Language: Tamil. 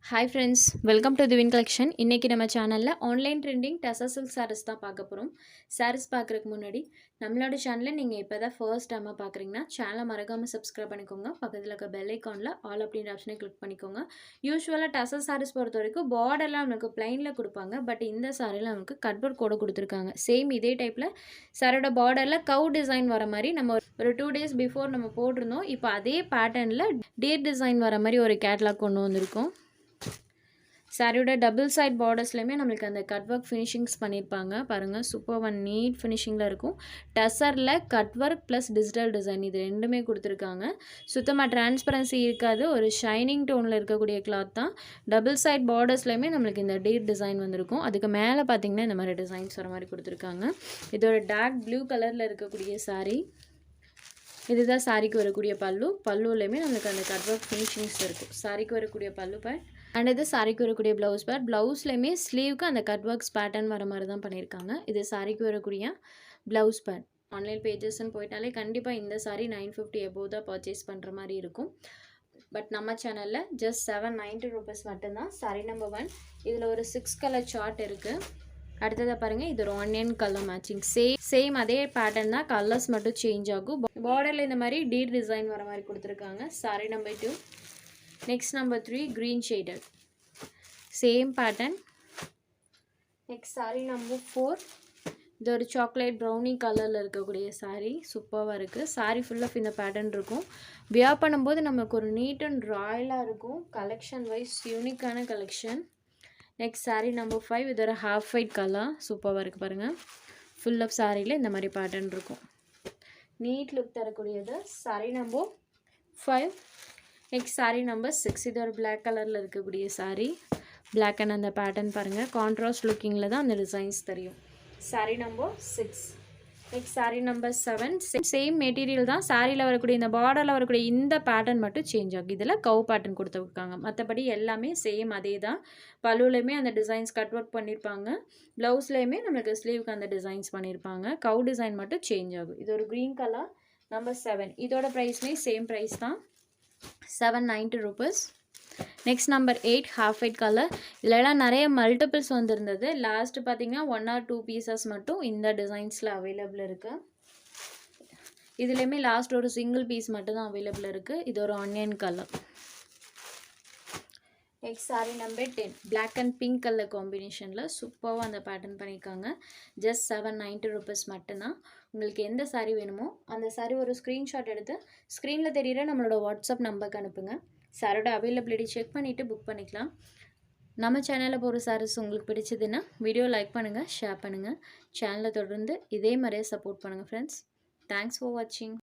Hi friends, welcome to Divin collection. இன்றைக்கி நம்ம சேனலில் online trending tussar silk sarees தான் பார்க்க போகிறோம். சாரீஸ் பார்க்குறதுக்கு முன்னாடி நம்மளோட சேனலில் நீங்கள் இப்போ தான் ஃபர்ஸ்ட் டைமாக பார்க்குறீங்கன்னா சேனலை மறக்காமல் சப்ஸ்கிரைப் பண்ணிக்கோங்க. பக்கத்தில் இருக்க பெல் ஐக்கானில் ஆல் அப்படின்ற ஆப்ஷனை கிளிக் பண்ணிக்கோங்க. யூஸ்வலாக டசர் சாரீஸ் பொறுத்த வரைக்கும் பார்டர்லாம் நமக்கு பிளைனில் கொடுப்பாங்க. பட் இந்த சாரியில் நமக்கு கட் ஒர்க் கூட கொடுத்துருக்காங்க. சேம் இதே டைப்பில் சாரியோட பார்டரில் கவ் டிசைன் வர மாதிரி நம்ம ஒரு 2 days பிஃபோர் நம்ம போட்டிருந்தோம். இப்போ அதே பேட்டர்னில் டீர் டிசைன் வர மாதிரி ஒரு கேட்லாக் கொண்டு வந்திருக்கோம். சாரியோட டபுள் சைட் பார்டர்ஸ்லையுமே நம்மளுக்கு அந்த கட் ஒர்க் ஃபினிஷிங்ஸ் பண்ணியிருப்பாங்க. பாருங்கள், சூப்பர் அண்ட் நீட் ஃபினிஷிங்கில் இருக்கும். டசரில் cut work plus digital design இது ரெண்டுமே கொடுத்துருக்காங்க. சுத்தமாக டிரான்ஸ்பரன்சி இருக்காது, ஒரு ஷைனிங் டோனில் இருக்கக்கூடிய கிளாத் தான். டபுள் சைட் பார்டர்ஸ்லையுமே நம்மளுக்கு இந்த டீர் டிசைன் வந்திருக்கும். அதுக்கு மேலே பார்த்திங்கன்னா இந்த மாதிரி டிசைன்ஸ் வர மாதிரி கொடுத்துருக்காங்க. இதோட டார்க் ப்ளூ கலரில் இருக்கக்கூடிய சாரீ. இதுதான் சாரிக்கு வரக்கூடிய பல்லுலையுமே நம்மளுக்கு அந்த கட் ஒர்க் ஃபினிஷிங்ஸ் இருக்கும். சாரிக்கு வரக்கூடிய பல்லு பேட் அண்ட் இது சாரிக்கு வரக்கூடிய ப்ளவுஸ் பேட். ப்ளவுஸ்லையுமே ஸ்லீவுக்கு அந்த கட் ஒர்க்ஸ் பேட்டர்ன் வர மாதிரி தான் பண்ணியிருக்காங்க. இது சாரிக்கு வரக்கூடிய ப்ளவுஸ் பேட். ஆன்லைன் பேஜஸ்ன்னு போயிட்டாலே கண்டிப்பாக இந்த சாரி 950 எபோவ் தான் பர்ச்சேஸ் பண்ணுற மாதிரி இருக்கும். பட் நம்ம சேனலில் ஜஸ்ட் 790 rupees மட்டும்தான். Sorry number 1. இதில் ஒரு 6 கலர் சார்ட் இருக்குது. அடுத்ததாக பாருங்கள், இது ஒரு ஆனியன் கலர் மேட்சிங். சேம் அதே பேட்டர்ன் தான், கலர்ஸ் மட்டும் சேஞ்ச் ஆகும். பார்டரில் இந்த மாதிரி டீர் டிசைன் வர மாதிரி கொடுத்துருக்காங்க. Sorry number 2. Next number 3 green shaded, same pattern. Next sorry number 4. இது ஒரு சாக்லேட் ப்ரௌனி கலரில் இருக்கக்கூடிய சாரீ. சூப்பராக இருக்குது. சாரீ ஃபுல்லாக இந்த பேட்டர்ன் இருக்கும். வியர் பண்ணும்போது நமக்கு ஒரு நீட் அண்ட் ராயலாக இருக்கும். கலெக்ஷன் வைஸ் யூனிக்கான கலெக்ஷன். Next sari number 5. இது ஒரு ஹாஃப் ஒயிட் கலர். சூப்பராக இருக்குது பாருங்கள். ஃபுல் ஆஃப் சாரியில் இந்த மாதிரி பேட்டர்ன் இருக்கும். நீட் லுக் தரக்கூடியது. Sari number 5. Next sari number 6. இது ஒரு பிளாக் கலரில் இருக்கக்கூடிய சாரீ. பிளாக் அண்ட் அந்த பேட்டர்ன் பாருங்கள், கான்ட்ராஸ்ட் லுக்கிங்கில் தான் அந்த டிசைன்ஸ் தெரியும். Sari number 6. Next sari number 7. Same material தான். சாரியில் வரக்கூடிய இந்த பார்டரில் வரக்கூடிய இந்த பேட்டர்ன் மட்டும் சேஞ்ச் ஆகும். இதில் கவ் பேட்டர்ன் கொடுத்துருக்காங்க. மற்றபடி எல்லாமே சேம் அதே தான். பல்லுலையுமே அந்த டிசைன்ஸ் கட் ஒர்க் பண்ணியிருப்பாங்க. ப்ளவுஸ்லேயுமே நம்மளுக்கு ஸ்லீவுக்கு அந்த டிசைன்ஸ் பண்ணியிருப்பாங்க. கவ் டிசைன் மட்டும் சேஞ்ச் ஆகும். இது ஒரு க்ரீன் கலர் நம்பர் 7. இதோட ப்ரைஸ்லேயும் சேம் ப்ரைஸ் தான், 790 rupees. Next number 8 half white colour. இல்லைலாம் நிறைய மல்டிபிள்ஸ் வந்திருந்தது. லாஸ்ட்டு பார்த்தீங்கன்னா 1 or 2 பீசஸ் மட்டும் இந்த டிசைன்ஸில் அவைலபிள் இருக்குது. இதுலேயுமே லாஸ்ட் ஒரு சிங்கிள் பீஸ் மட்டும் தான் அவைலபிள் இருக்குது. இது ஒரு onion colour. Next sari number 10. Black and pink colour காம்பினேஷனில் சூப்பராக அந்த பேட்டர்ன் பண்ணியிருக்காங்க. ஜஸ்ட் 790 rupees மட்டும்தான். உங்களுக்கு எந்த சாரீ வேணுமோ அந்த சாரீ ஒரு ஸ்க்ரீன்ஷாட் எடுத்து ஸ்க்ரீனில் தெரிகிற நம்மளோட வாட்ஸ்அப் நம்பருக்கு அனுப்புங்க. சாரோட அவைலபிலிட்டி செக் பண்ணிவிட்டு புக் பண்ணிக்கலாம். நம்ம சேனலில் போகிற சாரீஸ் உங்களுக்கு பிடிச்சதுன்னா வீடியோ லைக் பண்ணுங்கள், ஷேர் பண்ணுங்கள். சேனலை தொடர்ந்து இதே மாதிரியே சப்போர்ட் பண்ணுங்கள் ஃப்ரெண்ட்ஸ். தேங்க்ஸ் ஃபார் வாட்சிங்.